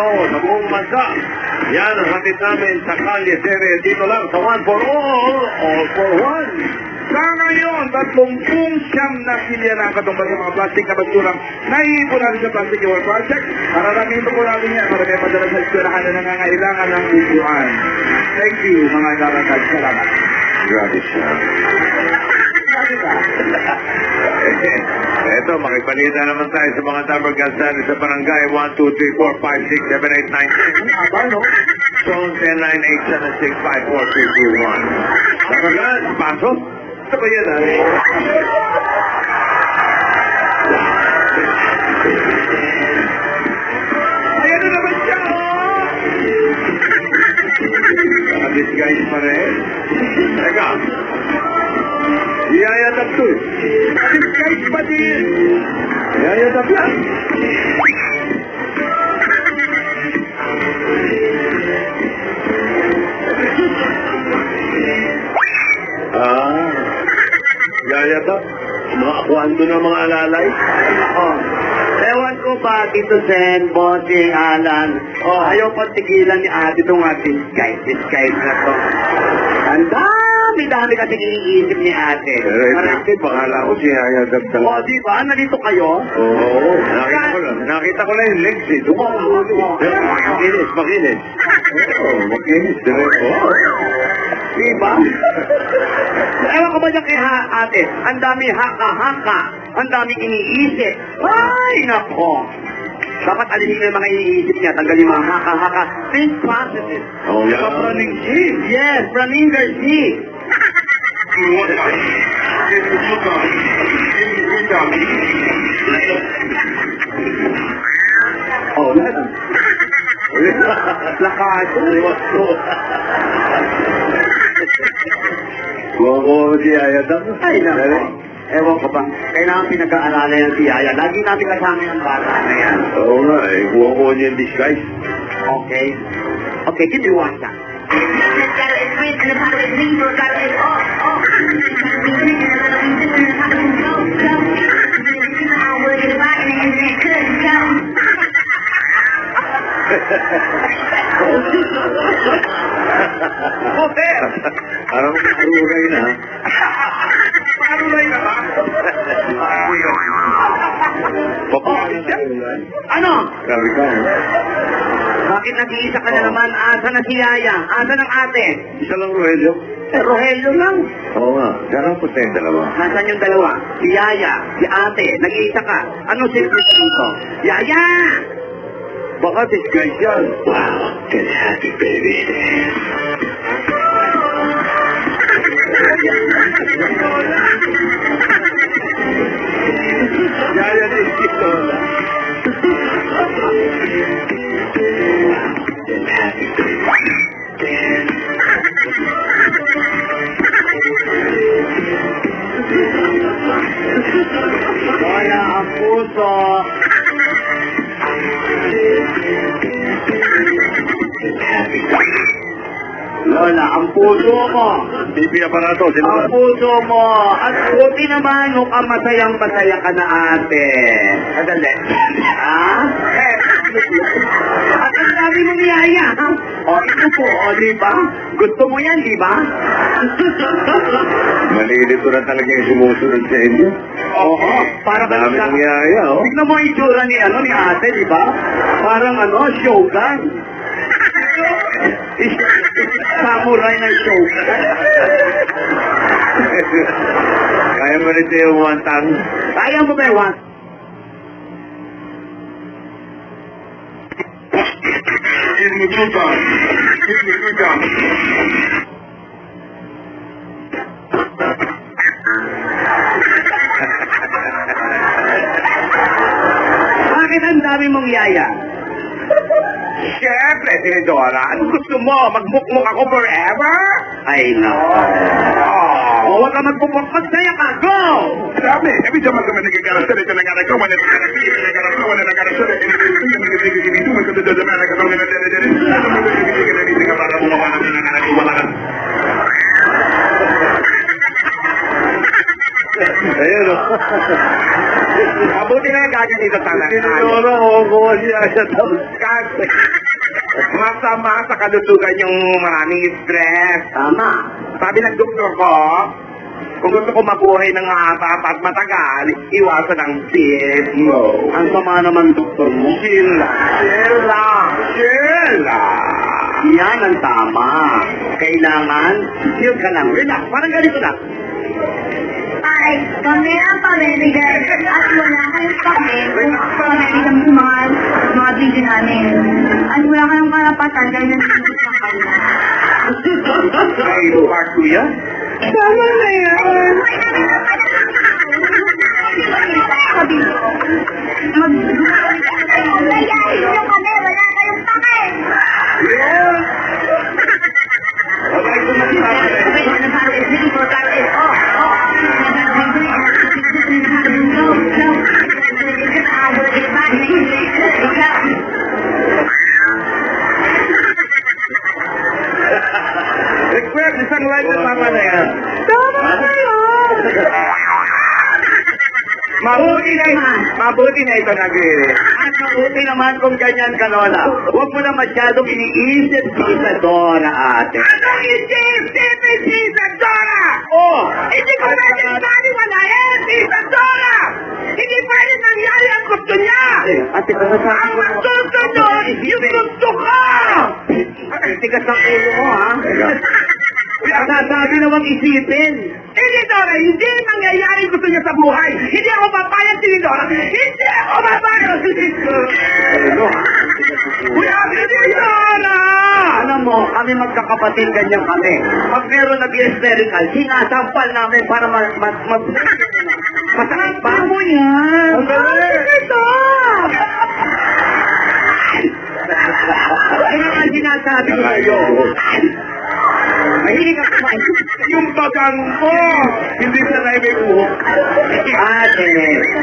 Negro sa buong bansa. Yan ang hatid namin sa Kalye Serie dito lang sa One for All for One. Sa ngayon, 39 na pilya na katumbas sa mga plastic na bagturang naiipon natin sa Plastic Award Project. Mararamihin po natin yan para kayo madala sa eskwelahan na nangangailangan ng upuan. Thank you, mga karatag. Salamat. Grabe siya. Ito, makipalita naman tayo sa mga number gansan sa barangay 1, 2, 3, 4, 5, 6, 7, 8, 9, 10. Phone 1098765422. Nakagaan, pasok. Ito ba yan, ayan na naman siya, oh! Naka-disguise pa rin. Teka. Iyayatap to eh. Naka-disguise pa din. Iyayatap yan. Yayatap. Mga kwando na mga alalay. Oh. Ewan ko ba, Tito Sen, Bossing, Alan. Oh, ayaw pa tigilan ni Ate itong ating disguise na to. Ang dami kasi iniisip ni Ate. Pero pangalan ko si Yayatap talaga. Oh, di ba? Nandito kayo? Oo. Nakita ko lang yung legs eh. Makinis. Oo, makinis. Diba? Ewan ko ba dyan kay Ate? Ang dami haka-haka. Ang dami iniisip. Ay, nako. Dapat alisin yung mga iniisip niya. Tanggalin mga haka-haka. Think positive. Oh, yeah. Praning G. Yes, Praninger G. Oh, lahat ah. Lakas. Buko si Yayatap. Ay, nako. Ewan ko ba, kailangan pinag-aalala yan si Yaya. Lagi natin kasama yung bata na yan. Oo nga eh, buko niya yung disguise. Okay. Okay, give me one time. Okay. Parang marunay na. Marunay na ba? Ano? Sabi ka. Bakit nag-iisa ka na naman? Asa na si Yaya? Asa ng ate? Isa lang, Rogelio. Rogelio lang. Oo nga. Sarang po tayong dalawa. Nasaan yung dalawa? Si Yaya, si ate, nag-iisa ka. Ano secret dito? Yaya! Baka disguise yan. Wow, get happy, baby. Yaya disguise. Get happy, baby. Wala ang puso. Lola, ang puso mo. Bibi aparato. Ang puso mo. At buti naman, mukhang masayang-masaya ka na ate. Kadali. Ha? At ang sabi mo ni Yaya, ha? O, ito po, o, di ba? Gusto mo yan, di ba? Malilito na talaga yung sumusunod sa inyo. Oo. Para ba dami ng Yaya, oh. tignan mo ang itsura ni, ni ate, di ba? Parang shogun. Samurai na shogun. Kaya mo rin yung wantang? Kaya mo ba yung wantang? Give me two times. Give me two times. Bakit ang dami mong Yaya? Siyempre, Tinidora. Ano gusto mo? Magmukmuk ako forever? Ay, no. Oh. Huwag ka magpupok. Magsaya ka. Go! Sabi, every time I'm going to get a study, I'm going to go and I'm going to see, I'm going to go and I'm going to study, I'm going to do the man, I'm going to ayun o. Mabuti na yung gaganito sana. Sinuloro ko siya sa tawskas. Masama sa kalusugan yung maraming stress. Tama. Sabi ng doktor ko, kung gusto ko mabuhay ng haba at matagal, iwasan ang sis. No. Ang sama naman doktor mo. Sheila. Yan ang tama. Kailangan, chill ka lang. Relax. Parang ganito lang. Ay, kami ang pamimigay at wala kayong pakit kung pamimigay sa mga video namin. At wala kayong karapatan dahil nandito sa kanya. Ay, part 2 yan? Tama na yan. Mayayain nyo kami, wala kayong pakit. Wala ito request isang live na tama na yan. Tama na yan. Mabuti na ito nag-iiri. At mabuti naman kung ganyan ka, Lola. Huwag mo na masyadong iniisip si Isadora, ate. Anong isip si Isadora? Oh! Hindi ko pwede naniwalayan si Isadora! Hindi pwede nangyari ang gusto niya! Ate, kasasabi Ang mo. gusto doon, yung gusto ko! Ang tigas ng ulo mo, ha? Kasasabi namang isipin. Hindi, Dora, hindi mangyayari gusto niya sa buhay. Hindi ako papayag si Dora. Hindi ako papayag si Kuya, hindi, Dora! Alam mo, kami magkakapatid, ganyan kami. Pag meron nag-hysterical, sinasampal namin para masakit pa. Ano yan? Ang galing! Ito! Ano ang sinasabi ko sa'yo? Mahilig ako sa Yung bagang ko! Hindi sa may buhok. ate,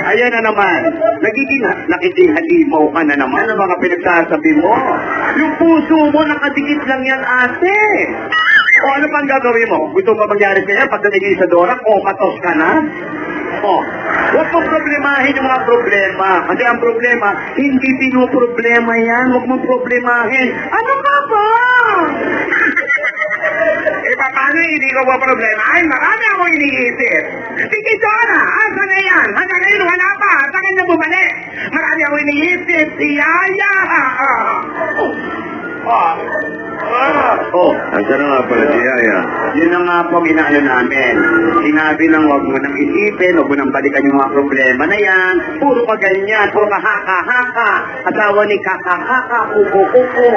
ayan na naman. Nagiging nakikihalimaw ka na naman ang mga pinagsasabi mo. Yung puso mo, nakadikit lang yan, ate. O ano pang gagawin mo? Gusto mo mangyari sa'yo pag nanigay sa Dora, matos ka na? O, huwag mong problemahin yung mga problema. Kasi ang problema, hindi pinoproblema yan. Huwag mong problemahin. Ano ka ba? Paano hindi ko ba problema? Ay, marami akong iniisip. Sige, Dora, asa na yan? Hanggang ngayon, wala pa. Sa kanya bumalik. Marami akong iniisip. Si Yaya. Oh, Asa na nga pala si Yaya? yun na nga po inaano namin. Sinabi nang huwag mo nang isipin, huwag mo nang balikan yung mga problema na yan. Puro ka ganyan, puro ka haka-haka. Asawa ni kaka-haka, kuko-kuko.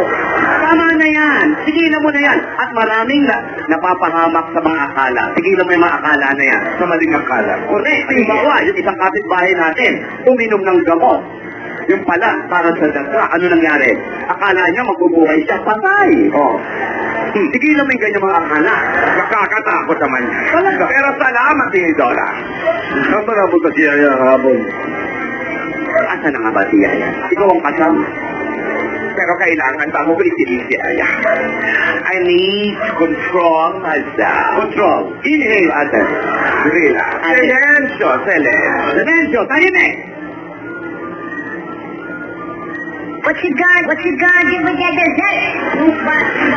Tama na yan. Sigilan mo na yan. At maraming napapahamak sa mga akala. Sigilan mo yung mga akala na yan. Sa maling akala. Correct. Halimbawa, yung isang kapitbahay natin, uminom ng gamot. Yung pala, para sa daga, ano nangyari? Akala niya magbubuhay siya, patay. Oh. Sige naman yung ganyan mga akala. Nakakatakot naman yan. Talaga? Pero salamat si Dora. Saan na punta si Yaya habon? Asa na nga ba si Yaya? Ikaw ang kasama. Pero kailangan ba mo pisilin si Yaya? I need to control myself. Control. Inhale, ate. Relax. Silencio, silencio. Silencio, tahimik. What you gonna do with that dessert?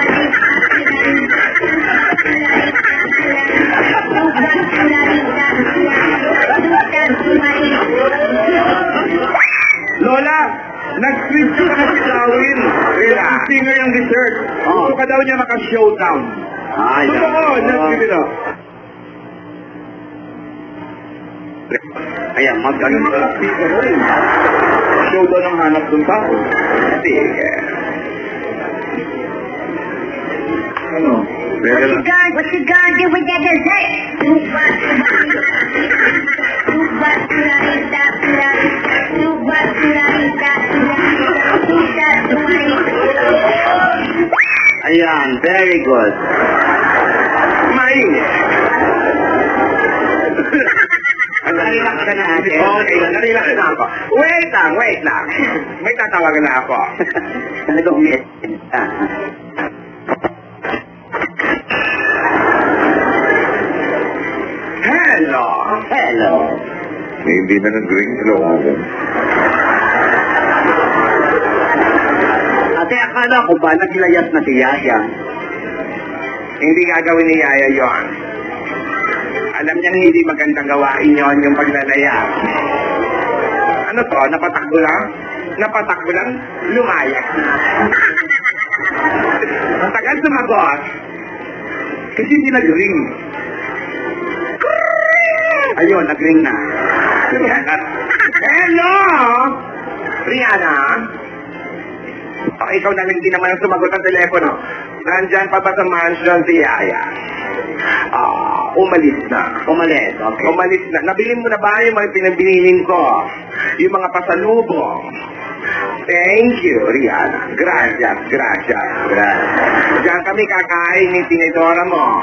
Lola, nag-switch ka na si Darwin. Relax. Singer yung dessert. Oh. Gusto ka daw niya maka-showdown. Ay, Totoo, let's give it up. Ayan, mag-ano ka. Showdown ang hanap ng tao. Sige. Ano? What you gonna do with that dessert? Ayan, very good. Mainit. Relax ka na, ate. Okay, relax na ako. Wait lang. May tatawagan na ako. Talagang ulit. Hello. Hello. Hindi na nag-ring. Hello ako. Ate, akala ko ba naglayas na si Yaya? Hindi gagawin ni Yaya yon. Alam niyang hindi magandang gawain yon yung paglalaya. Ano to? Napatakbo lang? Napatakbo lang? Lumayas. Ang tagal sumagot. Kasi hindi nag-ring. Ayun, nag-ring na. Hello! Rihanna? O, ikaw na lang din naman ang sumagot ng telepono. Nandyan pa ba sa mansion si Yaya? Umalis na. Umalis, okay. Umalis na. Nabili mo na ba yung mga pinabilihin ko? Yung mga pasalubong? Thank you, Rihanna. Gracias. Diyan kami kakain ni Tinidora mo.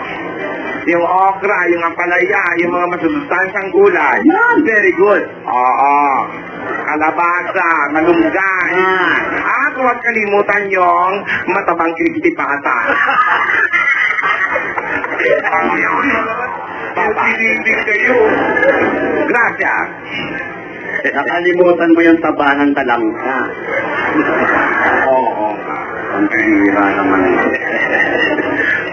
Yung okra, yung ampalaya, yung mga masusustansang gulay. Yan, very good. Oo. Kalabasa, malunggay. At huwag kalimutan yung matabang kirikitipata. Papinilig kayo. Gracias. Nakalimutan mo yung taba ng talangka. Oo. Ang pihira naman.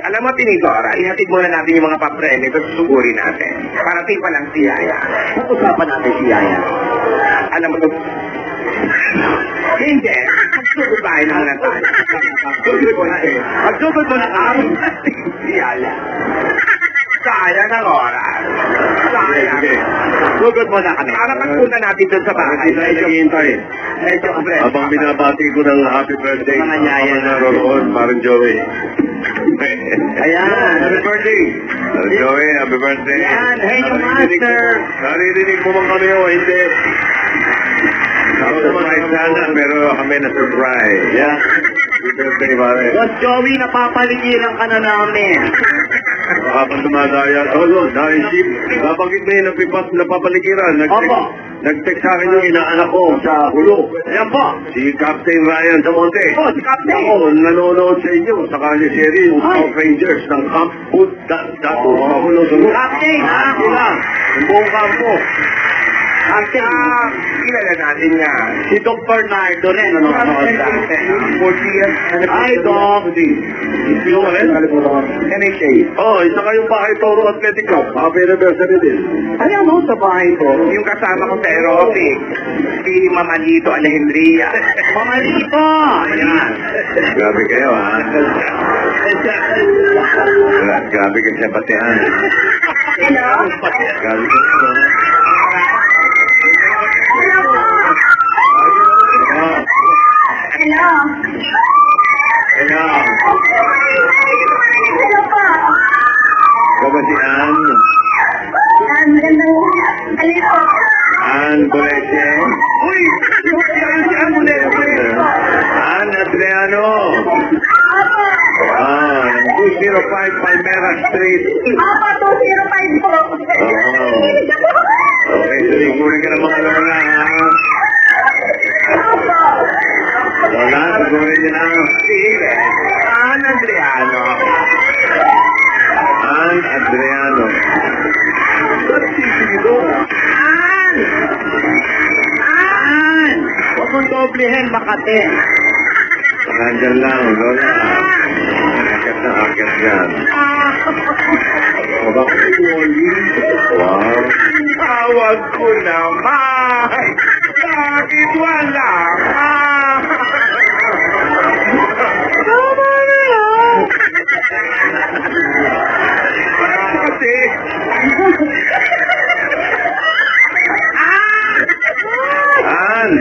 Alam mo, Tinidora, ihatid muna natin yung mga papremyo at susugurin natin. Parating pa lang si Yaya. Usapan natin si Yaya. Alam mo, hindi. Magsugod tayo na muna tayo. Magsugod mo na tayo. Si Yaya. Sayang ang oras. Sayang. Sugod mo na kami. Para pagpunta natin doon sa bahay. Medyo Habang binabati ko ng happy birthday. Mga Yaya na. Naroon, parang Joey. Ayan. Happy birthday. Joey, happy birthday. Ayan. Hey, yung master. Naririnig mo bang ano yun? Hindi. Surprise sana, pero kami na surprise. Yeah. Happy birthday, pare. Boss Joey, napapaligiran ka na namin. Habang dumadaya, naisip, napagit na yung napapaligiran. Opo. Nag-text sa akin yung inaanak ko sa Hulo. Ayan po. Si Captain Ryan Samonte. Oh, si Captain. Ako, nanonood sa inyo sa kanya series yung Ay. Top Rangers ng Camp Food Dato sa Hulo. Captain, ha? Sila, yung buong kampo. Captain. Kilala natin niya. Si Doc Bernardo rin. Ano sa atin? 40 years. Ay, Doc. Sino ka rin? NHA. Oh, isa kayong bahay Toro Athletic Club. Happy anniversary din. Ayan mo sa bahay ko. Yung kasama ko sa aerobic, si Mamalito Alejandria. Mamalito. Ayan. Grabe kayo, ha? Grabe kayo sa batehan. Hello? Grabe kayo. Hello po. Hello? Kaya, Hello po. kabatian, Magandang galing po. Ann Boleche, Uy! Si Amulete! Ann Adriano, Opo. 205 Palmera Street. Opo, 205 po. Okay, sigurin ka ng mga lola, ha? Opo. Lola, sigurin niyo na. Sige. Ann Adriano. Ann Adriano. An! An! Huwag mong doblehin, Makate. Nandyan lang, lola. Akit na akit yan. O bakit si Wally? Wow. Tawag ko naman! Bakit wala ka? Tama na yan! Kasi... Ann!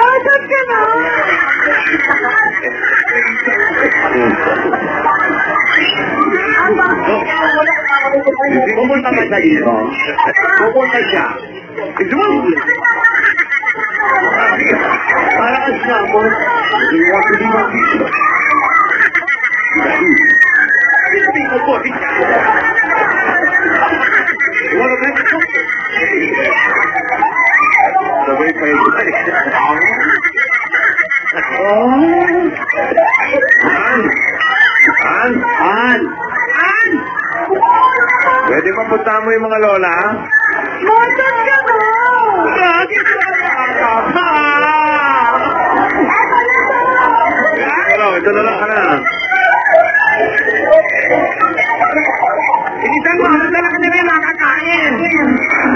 Asan ka na? Pumunta ka sa dito. Pupunta siya. Para ka siya mo. Sabay kayo. Ann! Ann! An! An! Pwede pa punta mo yung mga lola, ha? Asan ka na? Ito na lang ka na. Initan mo, ano talaga na rin nakakain?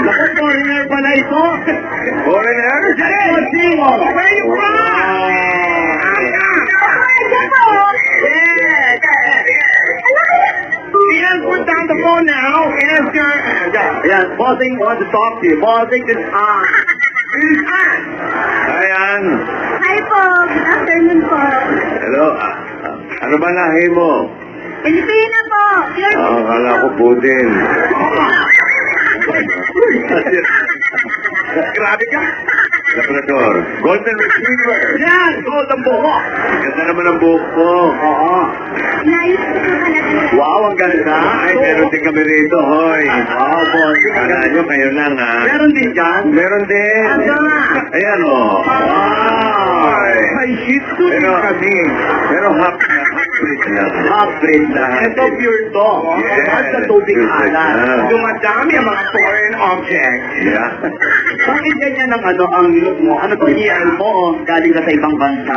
Naku, foreigner pala ito. Foreigner? Sino? Where you from? Ian, put down the phone now. Ask your... Ayan, Bossing wants to talk to you. Bossing is on. Ayan. Hi po. Good afternoon po. Hello. Ano ba lahi mo? Pilipina po. Akala ko Putin. Grabe ka. Labrador. Golden Retriever. Yan, gold ang buhok. Ganda naman ang buhok ko. Oo. Nais ko po talaga. Wow, ang ganda. Ay, meron din kami rito, hoy. Wow, Bossing. Kala nyo kayo lang, ha? Meron din dyan. Meron din. Asa? Ayan, o. Ay, may shih tzu din Pero kami. Pero half-breed lang. Half-breed na. Ito pure to. Yes. At sa tubig alat. Yeah. Dumadami ang mga foreign objects. Yeah. Bakit ganyan ang ang look mo? Ano to, EL mo? Galing ka sa ibang bansa.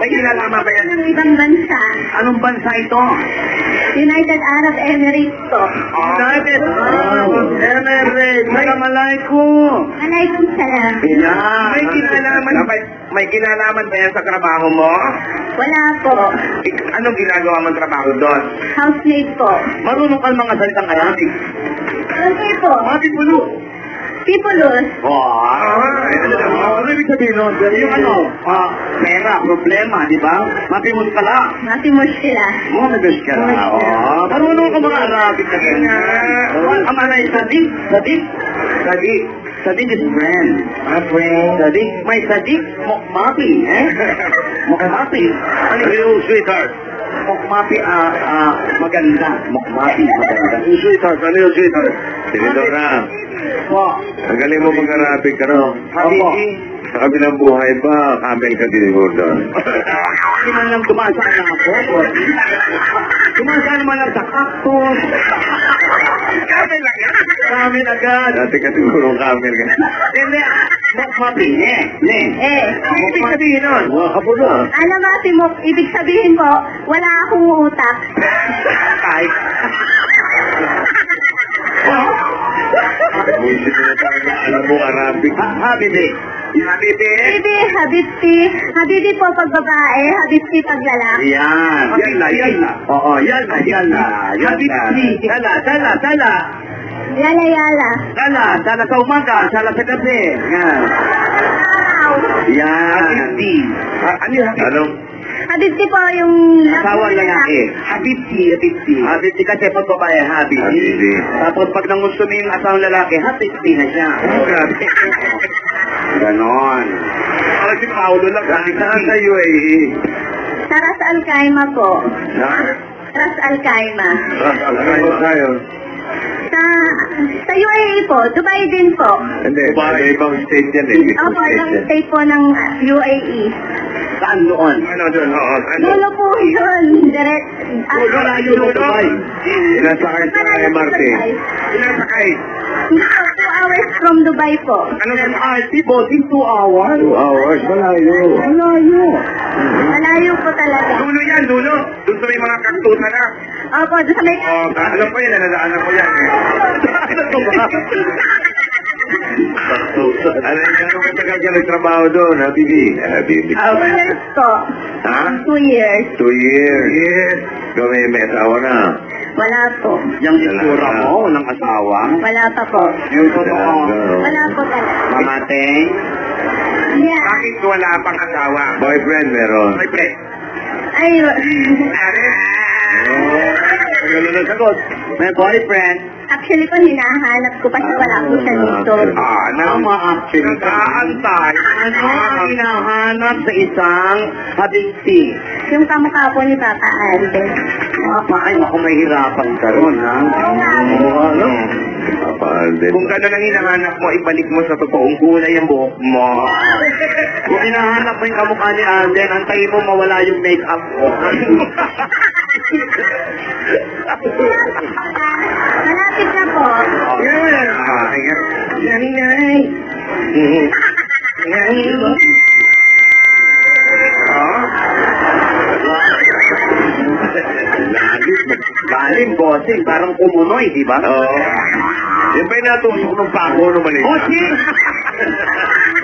May kinalaman ba yan? Ng ibang bansa. Anong bansa ito? United Arab Emirates po. United Arab Emirates. Assalamualaikum. Alaikum salam. Yeah. May kinalaman ba yan sa trabaho mo? Wala po. Anong ginagawa mong trabaho doon? Housemaid po. Marunong ka mga salitang Arabic. Okay po. Mati pulo. Pipulus. Ano ibig sabihin nun? Yung pera, problema, di ba? Mapimos ka lang. Matimus sila. Mapimos ka lang. Marunong ka mga Arabic na ganyan. Ang manay, sadik. Sadik is friend. Friend. Sadik. May sadik, mokmapi. Mokmapi. Ano yung sweetheart? Mokmapi, maganda. Mokmapi, maganda. Yung sweetheart, ano yung sweetheart? Tinidora. Ang galing mo mag-Arabic ka, no? Habibi. Sa kabilang buhay ba, camel ka din, Gordon? Hindi man lang tumasaan na ako. Tumasaan naman lang sa cactus. Camel lang yan. Camel agad. Dati ka siguro camel ka. Hindi. Mokmapi. Ang ibig sabihin nun? Ako na. Alam mo, Timok, ibig sabihin po, wala akong utak. Kahit. Buisit na talaga. Alam mo, Arabic. Habibi. Habibi. Habibti. Habibti po pag babae, habibti pag lalaki. Yan. Yala. Oo, yala. Habibti. Sala. Yala. Sala sa umaga, sala sa gabi. Yan. Yan. Habibti. Ano yung habibti? Anong? Habibti po yung Asawa lalaki. Habibti. Habibti kasi pag babae, habibti. Habibti. Tapos pag nangusto mo yung asawang lalaki, habibti na siya. Grabe. Ganon. Parang si Paolo lang. Saan sa UAE? Sa Ras Al Khaimah po. Ha? Ras Al Khaimah. Ano ba tayo? Sa UAE po, Dubai din po. Hindi, baka ibang state yan eh. Opo, ibang state po ng UAE. Saan doon? Ano doon? Oo, ano? Dulo po yun. Direct. Malayo sa Dubai. Ilan sakay sa MRT? Ilan sakay? 2 hours from Dubai po. Ano yung MRT? Boarding 2 hours? 2 hours, malayo. Malayo. Malayo po talaga. Dulo yan, dulo. Doon sa may mga kaktusa na. Opo, doon sa may... Alam ko yan, nadaanan ko yan. Ano to ba? Ano yung gano'ng matagal ka nagtrabaho doon, Habibi? Habibi. 2 years po. Ha? 2 years. 2 years. Gawin, may asawa na. Wala po. Yung isura mo, walang asawa. Wala pa po. Yung totoo. Wala po talaga. Mamateng. Yeah. Bakit wala pang asawa? Boyfriend meron. Boyfriend. Ay, Ganun ang sagot. May boyfriend. actually po, hinahanap ko pa siya. Wala po siya dito. Nama actually. Nag-aantay. Ano ang hinahanap sa isang habigti? Yung kamukha po ni Papa Alden. Ay, ako mahirapan ka ron, ha? Ano? Papaalden. Kung gano'n ang hinahanap mo, ibalik mo sa totoong kulay ang buhok mo. Kung hinahanap mo yung kamukha ni Alden, antayin mo mawala yung make-up mo. Malapit na po. Yan. Yan, Galing, bossing. Parang kumunoy, di ba? Oo. Yan ba yung natusok ng pako nung mali? Bossing!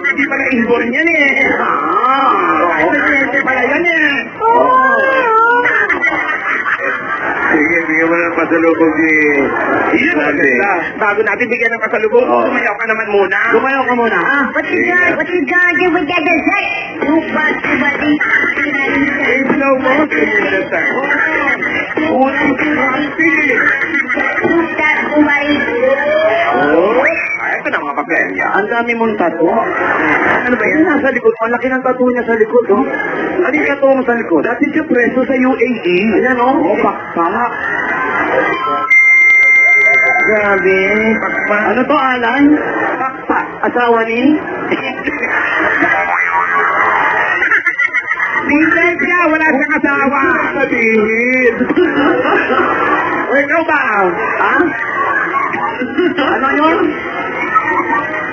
Hindi pala inborn yan eh. Hindi pala yan eh. Sige, bigyan mo na ng pasalubog si... Bago natin bigyan ng pasalubog, tumayaw ka naman muna. Tumayaw ka muna. What you gonna do with that dessert? Ikaw mo, unang pili. Ito na mga papel niya. Ang dami mong tattoo. Ano ba yan? Nasa likod. Ang laki ng tattoo niya sa likod, oh. Ano yung tattoo mo sa likod? Dati siya preso sa UAE. Ayan, oh. Oh, pakpak. Grabe. Pakpak. Ano to, Alan? Pakpak. Asawa ni? Minsan siya, wala siyang asawa. Sabihin. O ikaw ba? Ha? Ano yun?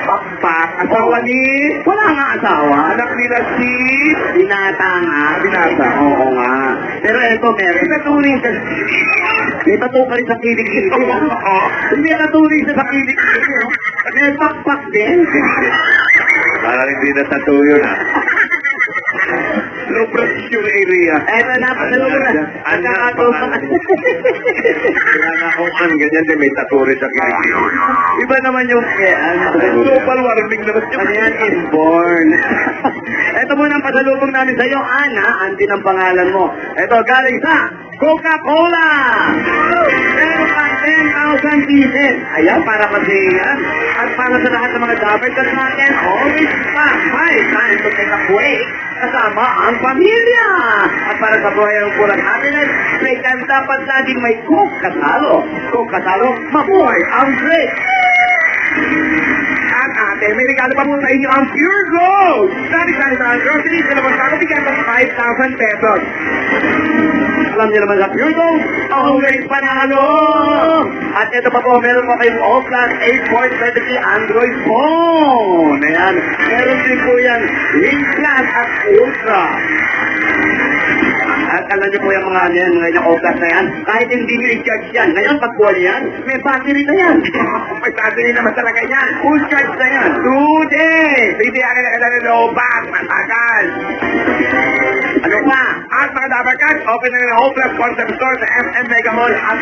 Pakpak. Asawa ni? Wala nga asawa. Anak nila si... Binata nga. Binata. Oo nga. Pero ito, meron. May taturing ka. May tattoo ka rin sa kilig-kilig. May taturing siya sa kilig-kilig. May pakpak din. Parang hindi na tattoo yun, ha? Low pressure area. Eto na, pasalubog na. Kailangan akong ganyan din may tattoo rin sa kilig. Iba naman yung Global warming naman yun. ano yan, inborn. Ito muna ang pasalubog namin sa iyo, Ana. Antin ang pangalan mo. Ito, galing sa Coca-Cola. Meron ka 10,000 pieces. Ayan, para kasi yan. At para sa lahat ng mga dapat natin, always pa. May time to take a break. Kasama ang pamilya. At para sa buhay ng pulang happiness, may time dapat laging may Coke kasalo. Coke kasalo, mabuhay ang break. At ate, may regalo pa po sa inyo ang Pure Gold. Sari-sari sa groceries na naman sa bigyan ng 5,000 pesos. Alam niyo naman sa Pure Gold, always panalo! At ito pa po, meron po kayong O-Class 8.33 Android phone. Ayan, meron din po yan Link Plus at Ultra. At alam niyo po yung mga ano yan, mga O-Class na yan, kahit hindi nyo i-charge yan. Ngayon, pag buwan yan, may battery na yan. May battery naman talaga yan. Full charge na yan. 2 days! Hindi yan na lobat, matagal. Ano pa? At mga dabakan, open na rin ang O-Class Concept Store sa SM Mega Mall at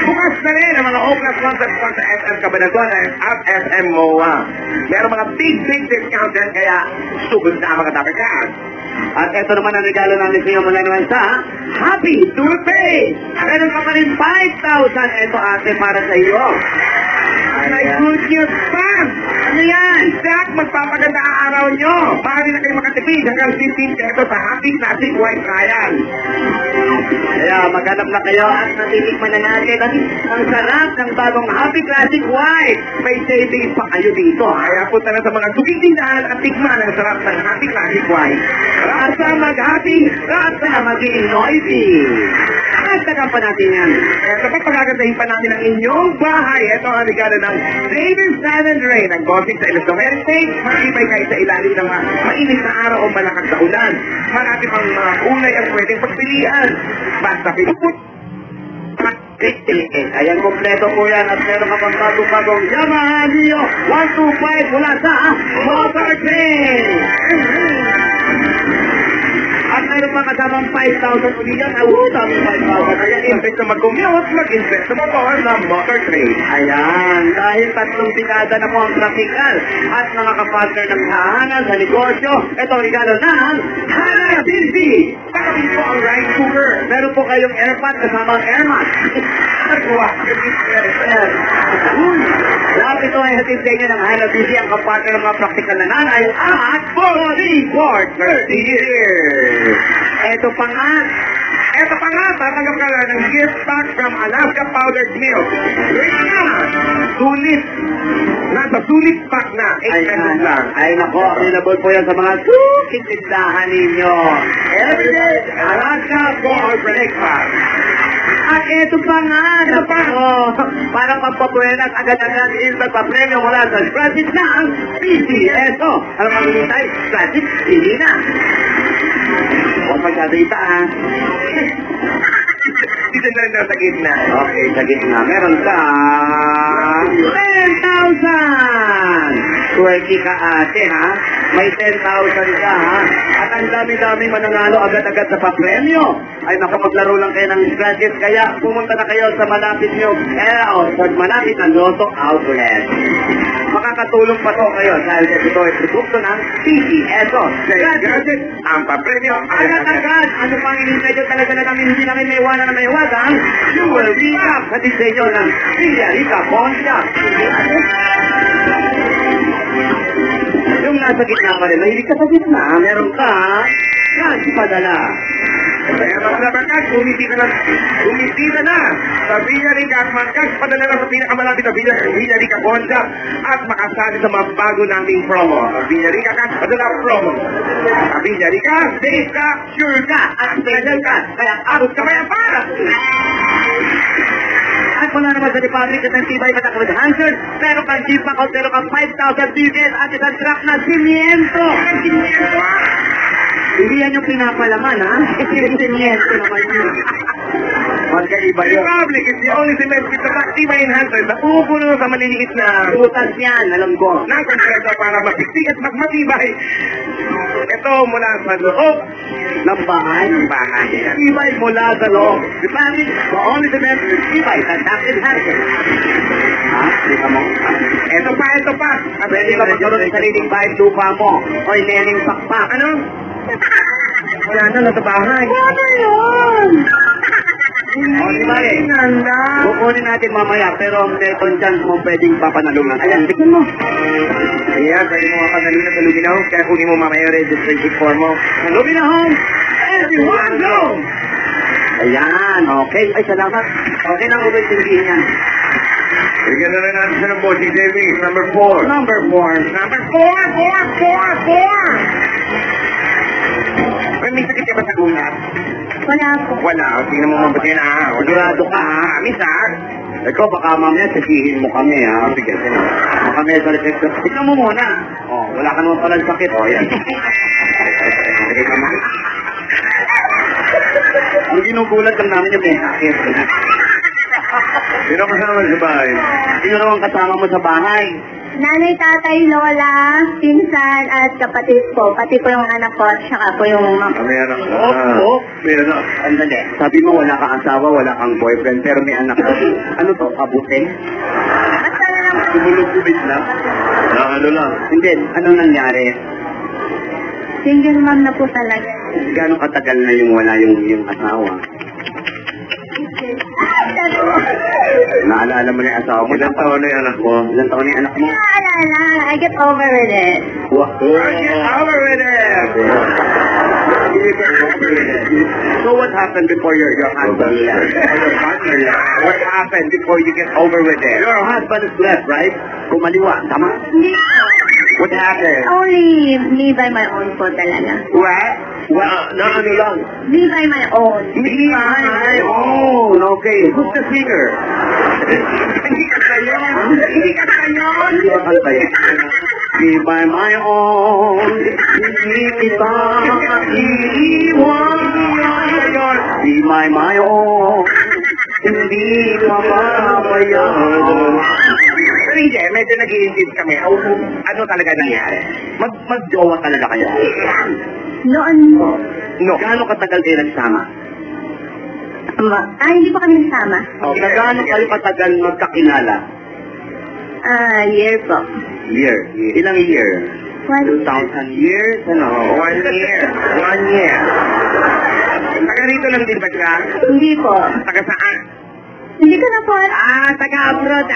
bukas na rin ang mga O-Class Concept Store sa SM Cabanatuan at SM MOA. Meron mga big discount din, kaya sugod na ang mga dabakan. At ito naman ang regalo namin sa iyo mula naman sa Happy Birthday! Meron ka pa rin 5,000. Ito ate para sa iyo. May good news pa! Ano yan? Zach, magpapaganda ang araw nyo. Maaari na kayo makatipid hanggang 15 pesos sa Happy Classic White Trial. Kaya maghanap na kayo at natitikman na natin ang sarap ng bagong Happy Classic White. May savings pa kayo dito. Kaya punta na sa mga sukitindahan at tikman ang sarap ng Happy Classic White. Rasa mag-happy, rasa maging noisy. Nagtagan pa natin yan. Ito pa, pagagandahin pa namin ang inyong bahay. Ito ang regalo ng David Sand Rain. Ang bossing sa Ilos Domestic. Matibay kayo sa ilalim ng mga mainit na araw o malakas na ulan. Marami pang mga kulay ang pwedeng pagpilian. Basta pinuput. Ayan, kompleto po yan. At meron ka pang bago-bagong Yamaha Neo 125 mula sa Motor Train. At mayroon pa kasamang 5,000 po dyan. Dami 5,000. Ayan, invest na mag-commute, mag-invest na motor na Motor Trade. Ayan, dahil 3 dekada na po ang traffical at mga kapartner ng tahanan sa negosyo, ito ang regalo ng Hana City. Kakabit po ang rice cooker. Meron po kayong airpot kasama ang airmat. Lahat ito ay hatid sa inyo ng Hana City, ang kapartner ng mga practical na nanay at for 30 years. Ito pa nga, tatanggap ka lang ng gift pack from Alaska Powdered Milk. Great na! Sulit! Nasa sulit pack na. 8 pesos lang. Ay nako, available po yan sa mga sukitindahan ninyo. Everyday, Alaska for breakfast. At ito pa nga, ito pa. Oh, para magpapuenas agad-agad instant pa premyo mula sa Scratches na ang PCSO. Ano pang hinihintay? Scratches, hindi na. Huwag masyado itaas. Dito na rin sa gitna. Okay, sa gitna. Meron ka 10,000! Swerte ka ate, ha? May 10,000 ka, ha? At ang dami-dami mananalo agad-agad sa papremyo. Ay nakapaglaro lang kayo ng scratches, kaya pumunta na kayo sa malapit nyo. Sa malapit na Lotto Outlet. Makakatulong pa to kayo dahil ito ay produkto ng PCSO. Scratches, ang papremyo. Agad-agad! Ano pang hinihintay nyo talaga na kami hindi na kayo maiwanan na maiwagan? You will be up sa disenyo ng Villarica Poncha. Yung nasa gitna pa rin, mahilig ka sa gitna, meron ka cash padala. Kaya mga bakat, umiti ka na sa Villarica at mag-cash padala na sa pinakamalapit na Villarica Poncha at makasali sa mga bago naming promo. Sa Villarica Cash Padala Promo. Sa Villarica, safe ka, Sure ka at special ka, kaya abot ka kaya para. At wala naman sa deposit at ang tibay patak with Hansard, pero kang jeep pa pero kang 5,000 tickets at isang truck na simiento. Hindi yan yung pinapalaman, ha? Yung simiento naman yun. Magkaiba yun. Public is the only cement with the Tibay Enhancer na pupuno sa maliliit na Butas yan, alam ko. ng kompresa para mapiksik at magmatibay. Ito mula sa loob Ng bahay. ng bahay. Tibay mula sa loob. The family, the only cement with tibay, fantastic Hansard. Ha? Kita mo? Ito pa. Pwede ka magkaroon ng sariling bahay lupa mo o inening pakpak. Ano? Wala na sa bahay. Ano yun? O, di ba eh? Kukunin natin mamaya, pero ang second chance mo pwedeng papanalungan. Ayan, tignan mo. Ayan, pwede mo makadali na sa Lubina Homes, kaya kunin mo mamaya registration form mo. Lubina Homes, everyone go! Ayan, okay. Ay, salamat. Okay na ulit yung yan. Bigyan na rin natin siya ng bossing savings, number 4. Number 4. Number 4. May sakit ka ba sa gulat? Wala po. Wala, tingnan mo mabuti na. Sigurado ka, ha? Misa? Ikaw, baka mamaya sabihin mo kami, ha? Sige, baka may sa resepto. Tignan mo muna. Oh, wala ka naman palang sakit. Oh, yan. Sige ka man. Ang ginugulat lang namin yung may sakit. Sino ka naman sa bahay? Sino naman kasama mo sa bahay? Nanay, tatay, lola, pinsan, at kapatid po. Pati po yung anak ko, at saka po yung May anak ka. Opo. May anak. Andali. Sabi mo wala kang asawa, wala kang boyfriend, pero may anak ka. Ano to? Kabutin? basta na lang po. Tumulog-tubig lang? Ano lang? Hindi. Anong nangyari? Single mom na po talaga. Gano'ng katagal na yung wala yung asawa? Naalala mo na yung asawa mo? Ilang taon na yung anak mo? Ilang taon na yung anak mo? Naalala, I get over with it. Wow. Over with it! So what happened before your husband left? Your partner left? What happened before you get over with it? Your husband is left, right? Kumaliwa, tama? Hindi po. What happened? Only me by my own po talaga. What? Na ano lang? Me by my own. Me by my own. Okay. Who's the singer? Hindi ka kayo! Hindi ka kayo! Hindi ba kanta yun? Me by my own. Hindi kita iiwan. Be my own. Hindi ka mapapayan. Pero hindi, medyo nag-i-insist kami. Ano talaga nangyari? Mag-jowa talaga kayo. Noon, No. Gaano katagal kayo nagsama? hindi pa kami nagsama. Gaano kayo katagal magkakilala? Year po. Year. Ilang year? 1 2,000 years? Ano? 1 year. 1 year. Taga rito lang din ba siya? Hindi po. Taga saan? Hindi ko na po. Taga-abroad.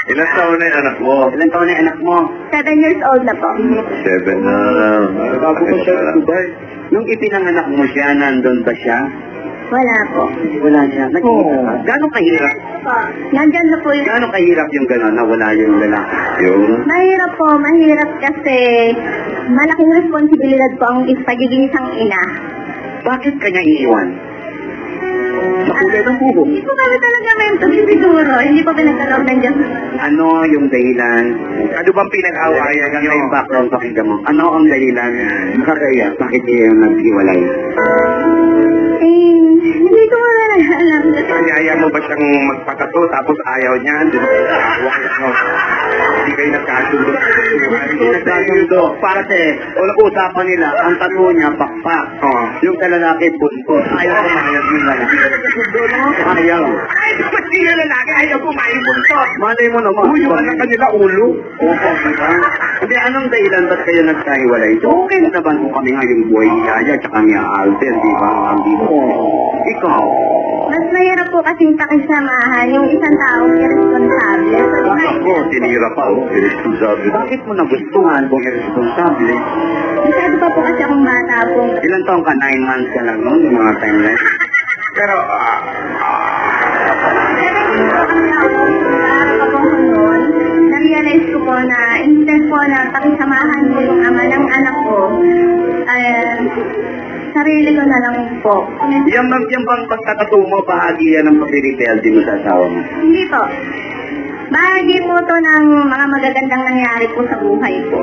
Ilang taon na yung anak mo? Ilang taon na yung anak mo? 7 years old na po. 7 na. Bago ko siya sa Dubai. Nung ipinanganak mo siya, nandun ba siya? Wala po. Wala siya. Nag-iisa ka. Gano'ng kahirap? Nandyan na po yung... Gano'ng kahirap yung gano'n na wala yung lalaki? Mahirap po, mahirap kasi malaking responsibilidad po ang pagiging isang ina. Bakit kanya iiwan? Sa kulay ng buhok. Hindi po kami talaga mentor siguro. Hindi po pinagkalaw ng Diyos. Ano yung dahilan? Ano bang pinag-awayan niyo? Yung background pakinggan mo. Ano ang dahilan? Nakakaya, bakit kayo naghiwalay? Hindi ko wala alam. Kaya mo ba siyang magpatato tapos ayaw niya? Hindi kayo nagkasundo. Hindi nagkasundo. Parte, walang usapan nila, ang tato niya, pakpak. Yung sa lalaki, punto. Ayaw kumayag yung lalaki. Ayaw. Ay, ba't di na lalaki ayaw kumain bunso? Malay mo naman. Yung anak kanila ulo. Oo, diba? Hindi, anong dahilan ba't kayo nagkahiwalay? So, okay na naman kung kami nga yung buhay ni Yaya tsaka ni Alden, di ba? Hindi mo. Ikaw. Mas mahirap po kasing pakisamahan yung isang taong irresponsable. So, Ako, tinira pa, irresponsable. Bakit mo nagustuhan kung irresponsable? masyado pa po kasi akong bata po. Ilan taong ka? 9 months ka lang noon, yung mga time na yun? Pero, na-realize ko po na instead po na pakisamahan ko yung ama ng anak ko, sarili ko na lang po. Yung bang pagtatato mo, bahagi yan ng pag-rebelde mo sa asawa mo? Hindi po. Bahagi po to ng mga magagandang nangyari po sa buhay ko.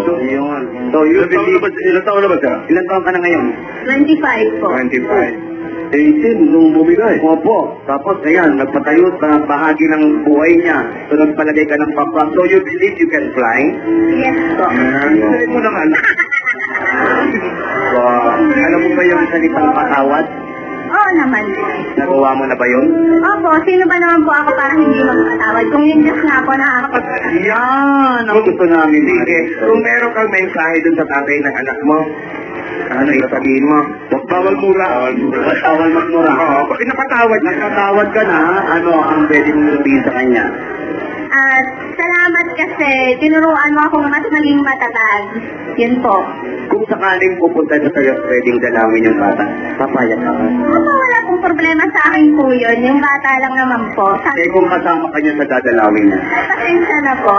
So, yun. So, ilan taon na ba siya? Ilan taon ka na ngayon? 25 po. 25. 18, nung bumigay. Opo. Tapos, ayan, nagpatayo sa bahagi ng buhay niya. So, nagpalagay ka ng paprak. So, you believe you can fly? Yes po. Sabi mo naman. So, alam mo ba yung salitang patawad? Oo naman. Nagawa mo na ba yun? Opo, sino ba naman po ako para hindi magpatawad? Kung yung Diyos nga po nakakapagpatawad. Yan! Ang gusto namin. sige, kung meron kang mensahe dun sa tatay ng anak mo, ano isasabihin mo? Bawal mura. Bawal magmura. Oo, pag napatawad niya. Nakatawad ka na, ano ang pwede mong sabihin sa kanya? At salamat kasi tinuruan mo akong mas maging matatag. Yun po. Kung sakaling pupunta sa sa'yo, pwedeng dalawin yung bata, papayag ka. Opo, wala pong problema sa akin po yun. Yung bata lang naman po. Eh kung kasama ka niya sa dadalawin niya. Pasensya na po.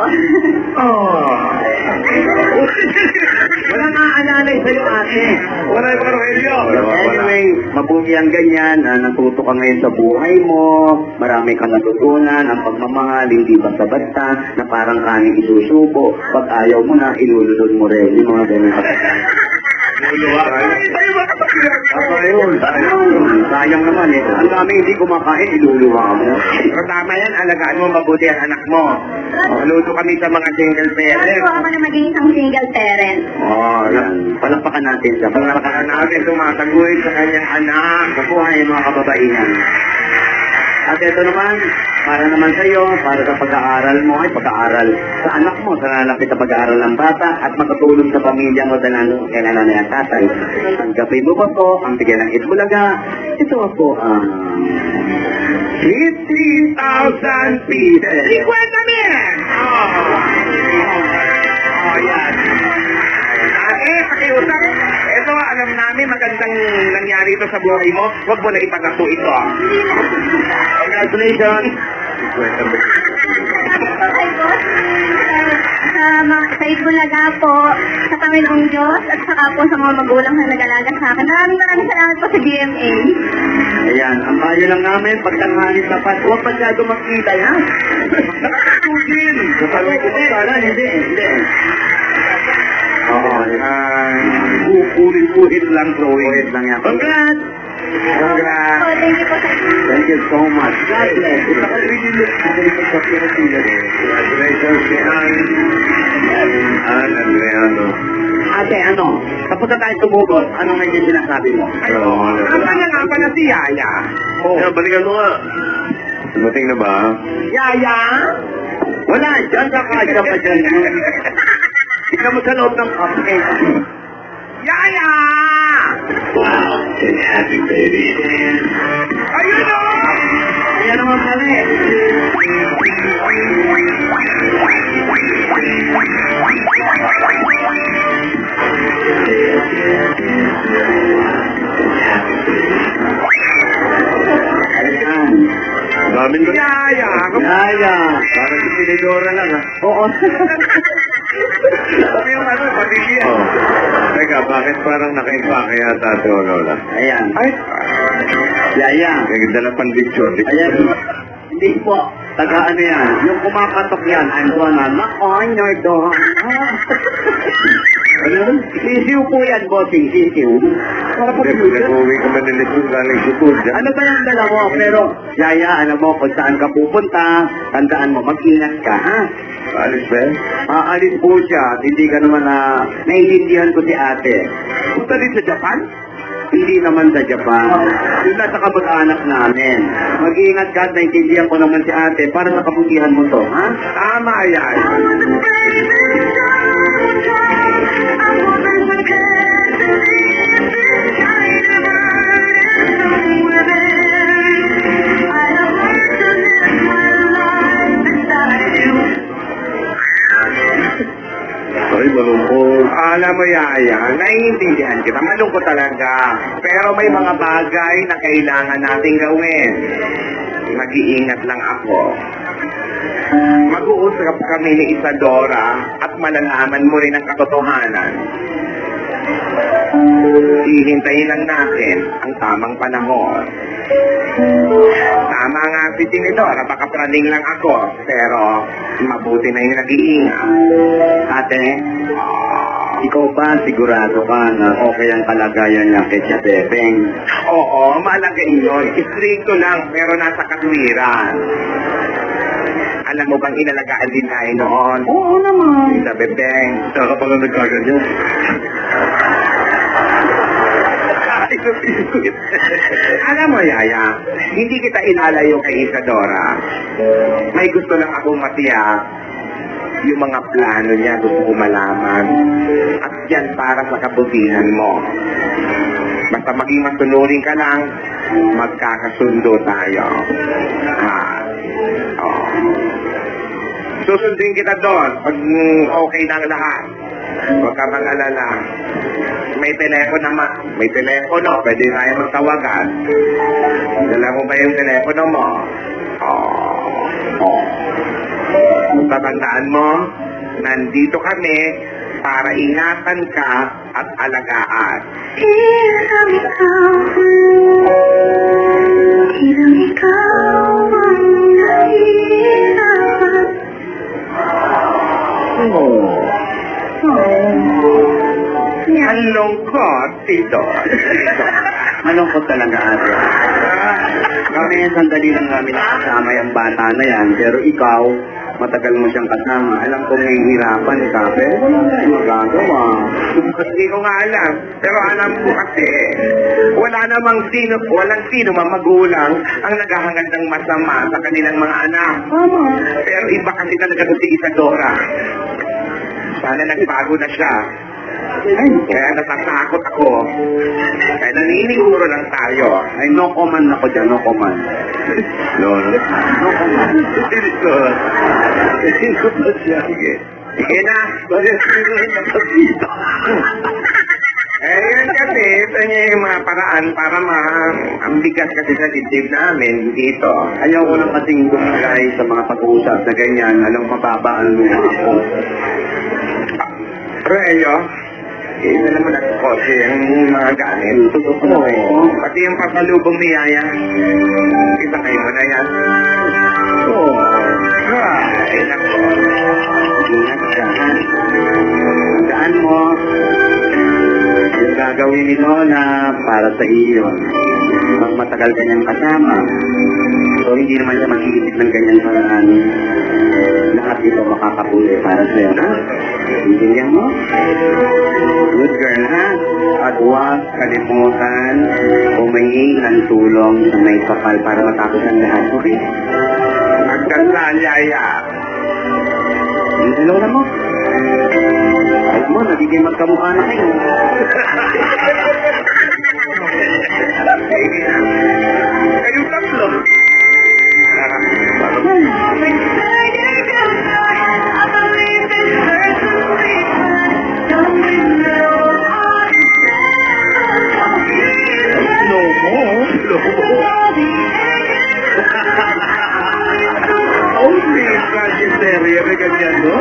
Wala naaalalay sa'yo ate. Wala yung Rogelio. Anyway, mabuti ang ganyan. Natuto ka ngayon sa buhay mo. Marami kang natutunan. Ang pagmamahal, hindi basta-basta. Na parang kaning isusubo. Pag ayaw mo na, ilulunod mo rin. Yung mga ganyan. Ayun. Sayang naman eh. Ang dami hindi kumakain, iluluwa mo. Pero tama yan, alagaan mo mabuti ang anak mo. Saludo kami sa mga single Wala parents. po ako na maging isang single parent. Yan. Palakpakan natin siya. Palakpakan natin tumataguyod sa kanyang anak. Mabuhay mga kababaihan. At ito naman, para naman sa iyo, para sa pag-aaral mo, ay pag-aaral sa anak mo, sa lalapit sa pag-aaral ng bata, at makatulong sa pamilya mo sa nanay at tatay. Ang gabay mo pa po, ang bigyan ng Itbulaga, ito po ang 50,000 pieces. 50 mil! Yan. Ate, pakiusap. Ito, alam namin, magandang nangyari ito sa buhay mo. Huwag mo na ipagato ito. congratulations. Sa Itbulaga po, sa Panginoong Diyos, at saka po sa mga magulang na nag-alaga sa akin. Maraming salamat po sa GMA. Ayan, ang payo lang namin, pagtanghali sapat, huwag masyado makita yan. Nakakatugin. Hindi. Pulit lang, Chloe. Wait lang yan. Congrats! Congrats! Oh, thank you po sa Thank you so much. God bless. Congratulations, Ann Andreano. Ate, ano? Tapos na tayo tumugot. Ano nga yung sinasabi mo? Nasaan nga pa na si Yaya? Balikan mo nga. Dumating na ba? Yaya? Wala, dyan ka pa dyan. Tignan mo sa loob ng cupcake. Yaya! Wow, it's happy, baby. Ayun o! Ayan naman pala eh. Ayan. Daming ko. Yaya! Yaya. Parang si Pinidora lang ha. Oo. Sabi yung ano, pamilya. Oh. Teka, bakit parang naka-impake yata ito, Lola? Ayan. Ay, Yaya. nagdala pang lechon. Ayan. Hindi po. Taga ano yan. Yung kumapatok yan, I'm gonna knock on your door. Ano? Sisiw po yan, bossing. Sisiw. Nag-uwi ka man ng lechon galing sukod. Ano ba yung dala mo? Pero, Yaya, alam mo kung saan ka pupunta, tandaan mo, mag-ingat ka, ha? Alis ba? Aalis po siya. Hindi ka naman naiintindihan ko si ate. Punta rin sa Japan? Hindi naman sa Japan. Yung nasa kamag-anak namin. Mag-iingat ka at naiintindihan ko naman si ate para sa kabutihan mo to, ha? Tama yan. Ay, malungkot. Alam mo, Yaya, naiintindihan kita. Malungkot talaga. Pero may mga bagay na kailangan nating gawin. Mag-iingat lang ako. Mag-uusap kami ni Isadora at malalaman mo rin ang katotohanan. Hihintayin lang natin ang tamang panahon. Tama nga si Tinidora, baka praning lang ako, pero mabuti na yung nag-iingat. Ate, ikaw ba sigurado ka na okay ang kalagayan niya kay Tia Bebeng? Oo, malagay yun. Istrikto lang, pero nasa katwiran. Alam mo bang inalagaan din tayo noon? Oo naman. Sa Bebeng. Saka pala nagkaganyan. Alam mo, Yaya, hindi kita inalayo kay Isadora. May gusto lang akong matiyak. Yung mga plano niya, gusto ko malaman. At yan para sa kabutihan mo. Basta maging masunurin ka lang, magkakasundo tayo. Ha? Oh. Susundin kita doon pag okay na ang lahat. Huwag ka mag-alala. May telepono naman. May telepono. Pwede tayo magtawagan. Dala mo ba yung telepono mo? Tatandaan mo, nandito kami para ingatan ka at alagaan. Hirang ikaw ang nahihirapan. Ang lungkot, Tito. Malungkot talaga, ate. Kami sandali lang namin nakasama yung bata na yan, pero ikaw, matagal mo siyang kasama. Alam ko nahihirapan ka, pero wala tayong magagawa. Hindi ko nga alam. Pero alam ko kasi, walang sino mang magulang ang naghahangad ng masama sa kanilang mga anak. Pero iba kasi talaga si Isadora. Sana nagbago na siya. Kaya natatakot ako. Kaya naniniguro lang tayo. Ay, no comment ako dyan, no comment. Lolo. No comment. Hindi ko pa siya. Sige na. Yun kasi, ito niya yung mga paraan para ang bigat kasi sa dibdib namin dito. Ayaw ko lang kasing gumagay sa mga pag-uusap na ganyan. Alam, mababa ang mga ako. Reyo, alam mo na sa kotse yung mga gamit. Totoo eh. Pati yung pasalubong ni Yaya. Kita kayo mo na yan. Oo. Ay, nako. Ingat ka, ha? Tandaan mo, yung gagawin ni Lola para sa iyo. Mas matagal kanyang kasama. So, hindi naman siya mag-iisip ng ganyang paraan. Lahat ito makakapuli para sa iyo, ha? Intindihan mo? Good girl, ha? At huwag kalimutan humingi ng tulong sa may kapal para matapos ang lahat, okay? Magdasal, Yaya. Hindi Lola mo. Alam mo, nagiging magkamukha na kayo. Kayo tatlo. Only Sagittaria na ganyan, no?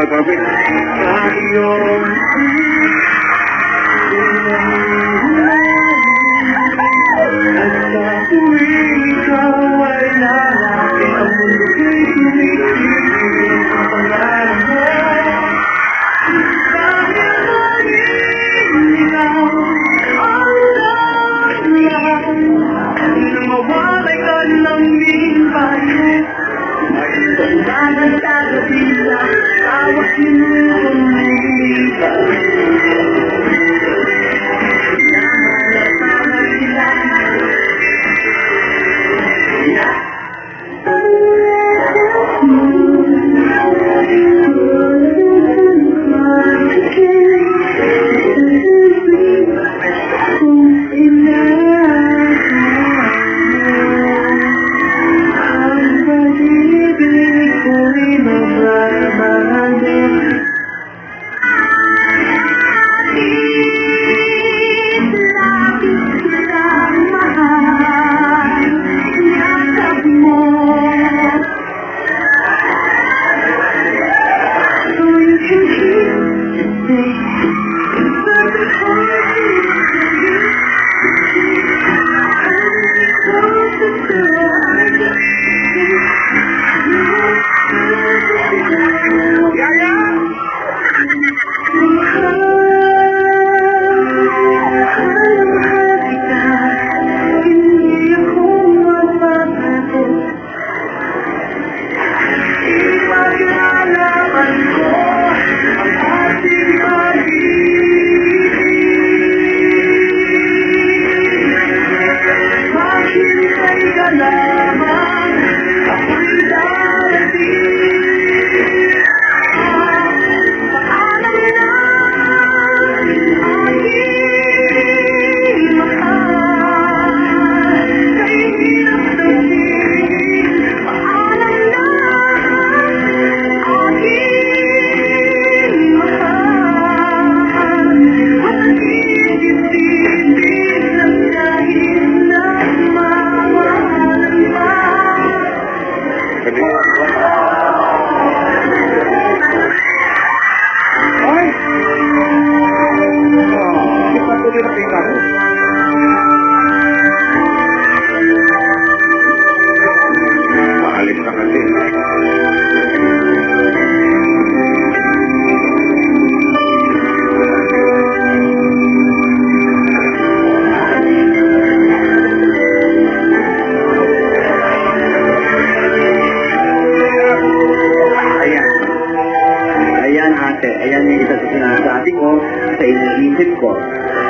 magpapit.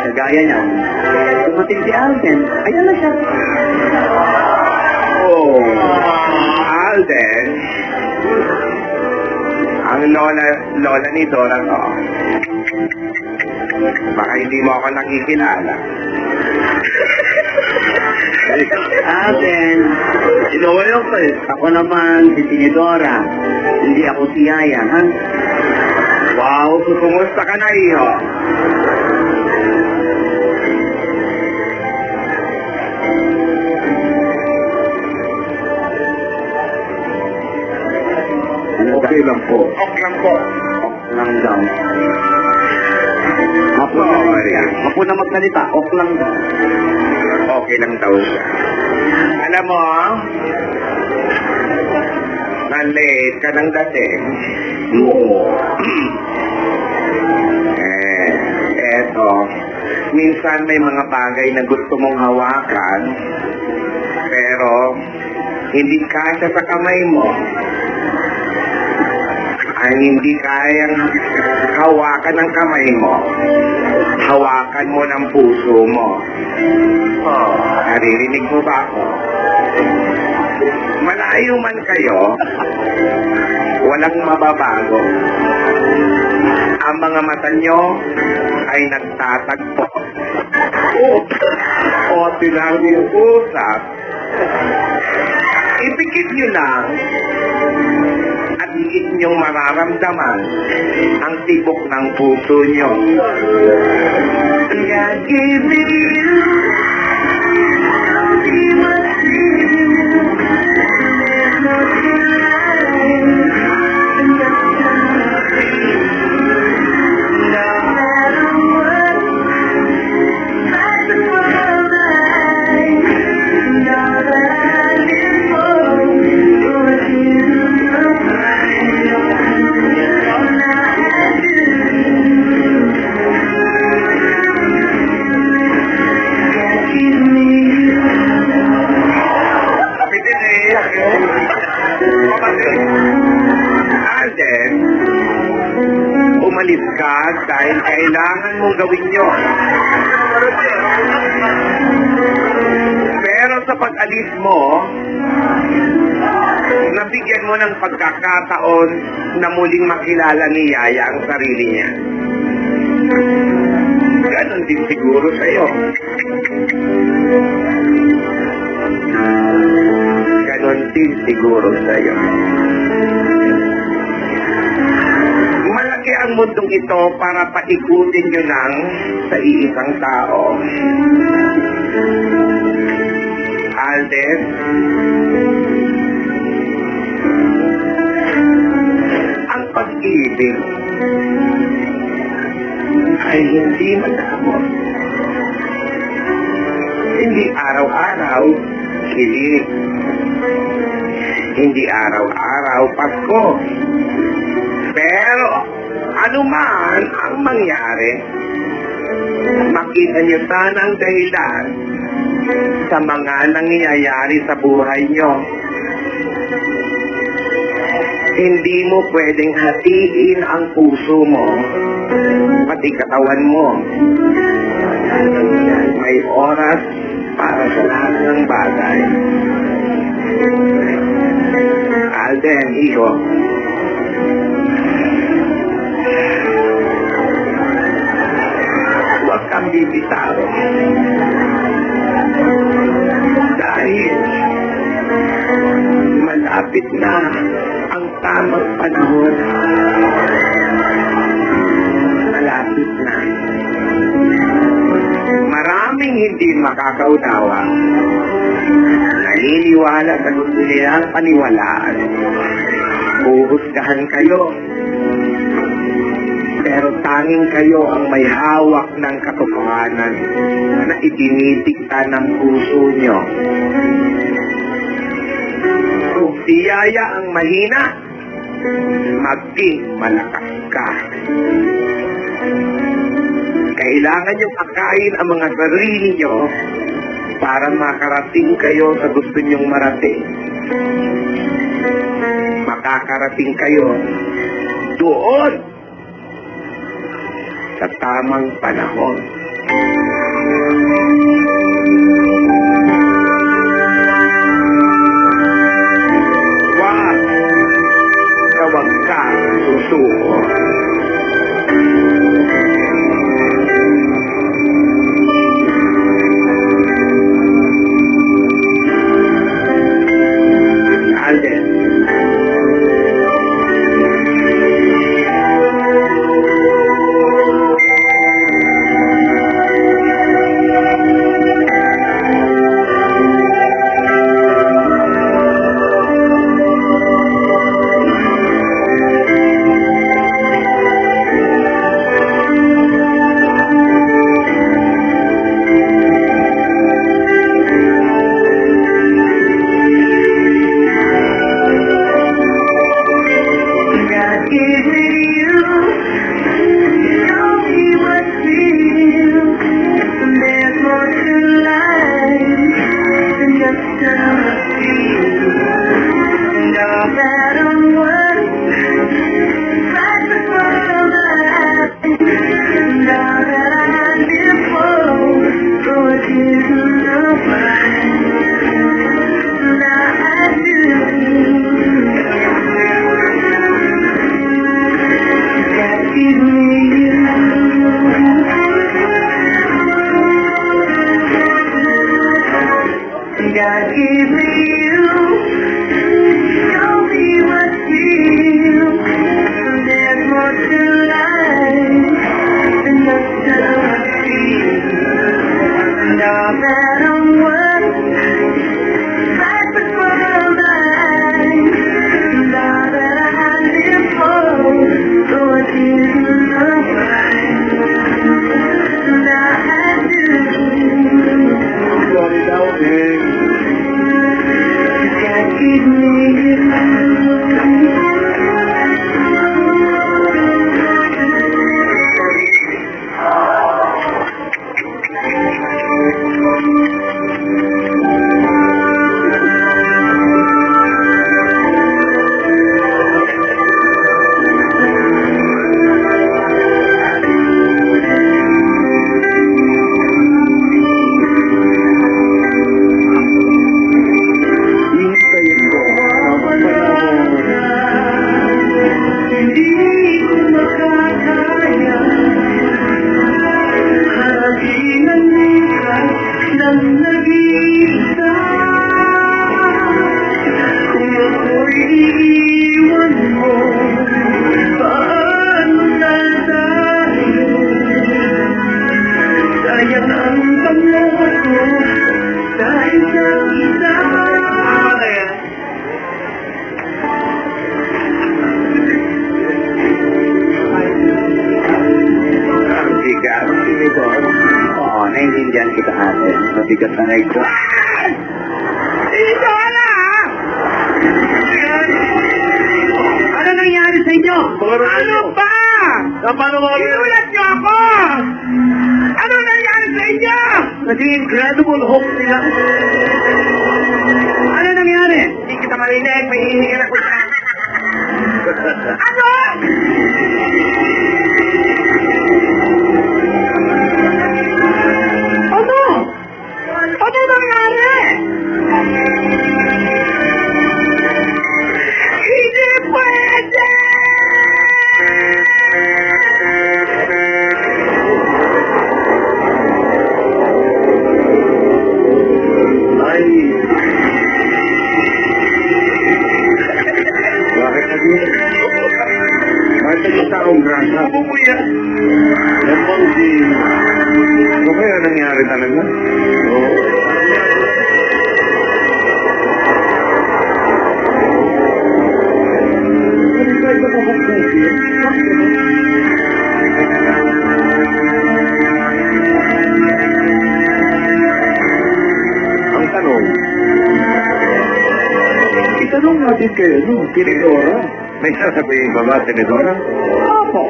Kagaya niyan. Dumating si Alden. Ayan na siya. Oh, Alden. Ang lola ni Dora ko. Baka hindi mo ako nakikilala. Alden. Inaway ako eh. Ako naman si Tinidora. Hindi ako si Yaya, ha? Wow, kumusta ka na, iho? Okay lang po. Okay lang po. Lang daw. Ako na magsalita. Ok lang daw. Okay lang daw siya. Alam mo, na-late ka ng dating. Eto, minsan may mga bagay na gusto mong hawakan, pero hindi kasya sa kamay mo. Ang hindi kayang hawakan ng kamay mo, hawakan mo ng puso mo. Oh, naririnig mo ba ako? Malayo man kayo, walang mababago. Ang mga mata nyo ay nagtatagpo. O tinag-usap, ipikit nyo lang at higit nyong mararamdaman ang tibok ng puso nyo. God gave me you. umalis ka dahil kailangan mong gawin yun. Pero sa pag-alis mo, nabigyan mo ng pagkakataon na muling makilala ni Yaya ang sarili niya. Ganon din siguro sa'yo. Ganon din siguro sa'yo. Malaki ang mundong ito para paikutin nyo lang sa iisang tao. Alden, ang pag-ibig ay hindi madamot. Hindi araw-araw kilig. Hindi araw-araw Pasko. Pero anuman ang mangyari, makita niyo sana ang dahilan sa mga nangyayari sa buhay niyo. Hindi mo pwedeng hatiin ang puso mo, pati katawan mo. May oras para sa lahat ng bagay. Alden, hijo. Huwag kang bibitaw. Dahil malapit na ang tamang panahon. Malapit na. Maraming hindi makakaunawa. Naniniwala sa gusto nilang paniwalaan. Huhusgahan kayo. Pero tanging kayo ang may hawak ng katotohanan na itinitikta ng puso nyo. Kung si Yaya ang mahina, maging malakas ka. Kailangan niyong akayin ang mga sarili nyo para makarating kayo sa gusto niyong marating. Makakarating kayo doon sa tamang panahon. Huwag ka susuko. Alden. iiwan mo, paano na tayo? Sayang ang paglawas mo sa isang isa. Ang bigat. Oo, naiintindihan kita ate. Mabigat na ito. Ito na! Ano nangyari sa inyo? Ano ba? Inulat niyo ako! Ano nangyari sa inyo? Naging incredible hope nila. Ano nangyari? Hindi kita marinig. May hihingin ako siya. Ano? Ano? Ano nangyari? Hindi pwede! Ay. Bakit na din? Bakit yung taong grasa? Bumuya. Lepon si... Ano kaya nangyari talaga? Oo. Ang tanong, itanong natin kayo, Tinidora. May sasabihin ba ba, Tinidora? Opo.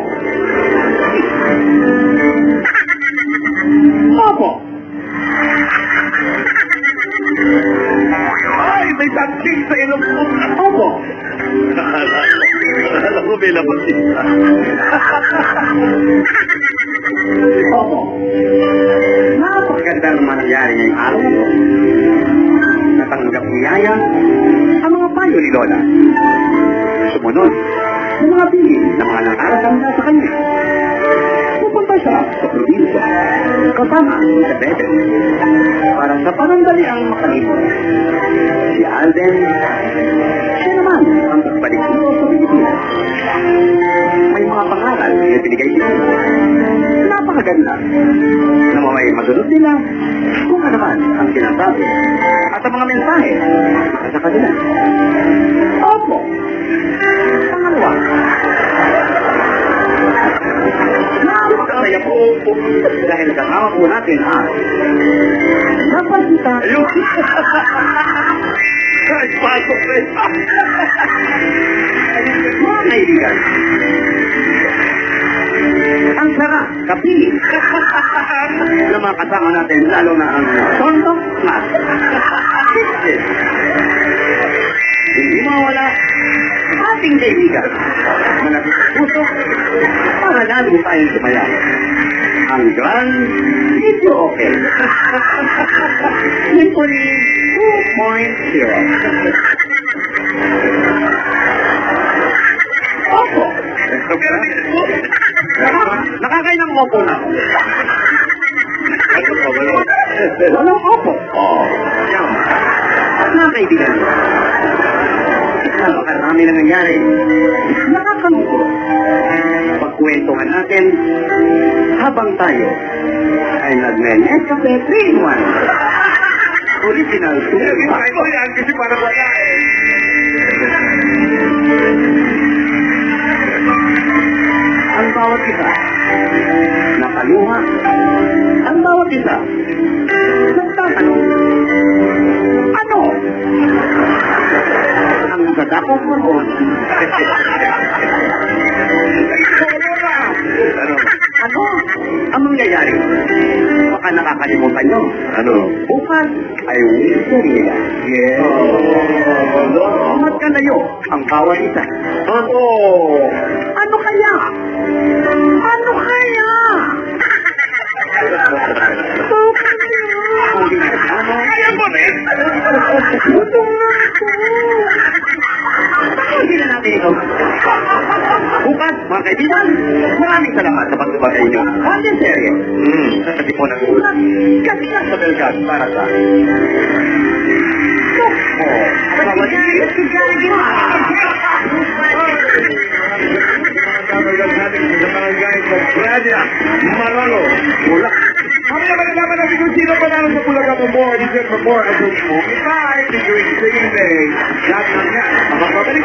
Opo. Ay, may something sa ilong mo. Opo. Alam mo, may labas isa. Opo. Napakaganda naman nangyari ngayong araw. Natanggap niyaya ang mga payo ni Lola. Sumunod sa mga bilin na mga nang-arasang sa kanya. Pupunta siya sa probinsya kasama sa Bebe para sa panandaliang makalipot. Si Alden, siya naman ang pagbalik dito sa Pilipinas. May mga pangaral na binigay dito. Napakaganda na may masunod nila kung ano man ang sinasabi at ang mga mensahe sa kanila. Opo. Pangalawa. Napakasaya po dahil kasama po natin napagkita. Ayun. Ay, pasok rin. Mga kaibigan. Ang sarap, kapi. Na mga kasama natin, lalo na ang Tontok Mas. Hindi mawala ating kaibigan. Malapit sa puso para lalo tayong sumaya. Ang Grand Video Open. Symphony 2.0. Opo. Nakakailang opo na. Walang opo. Oo. Mga kaibigan. Napakarami na nangyari. Nakakalungkot. Pagkwentuhan natin habang tayo ay nagme-Nescafe 3-in-1. Original 2-in-1. Ito yan kasi para wala eh. Ang bawat isa nakaluha. Ang bawat isa nagtatanong. Ano? Ang sadakot mo mo. Ano? Ang mangyayari? Baka nakakalimutan nyo. Ano? Bukas ay Wednesday. Yes. Umat ka na yun. Ang bawat isa. Ano? Ano kaya? Ano kaya? Kaya mo rin? Gusto nga ako. Hindi na natin ito. Bukas, mga kaibigan, maraming salamat sa pagtubag sa inyo. Content serye. Sasabi po ng ulat. Kasi nga sa Belgad para sa... Opo. Sa mga sa Bulaga Memorial, December 4 at 5 featuring Singing Day. Lahat ng yan, makapabalik.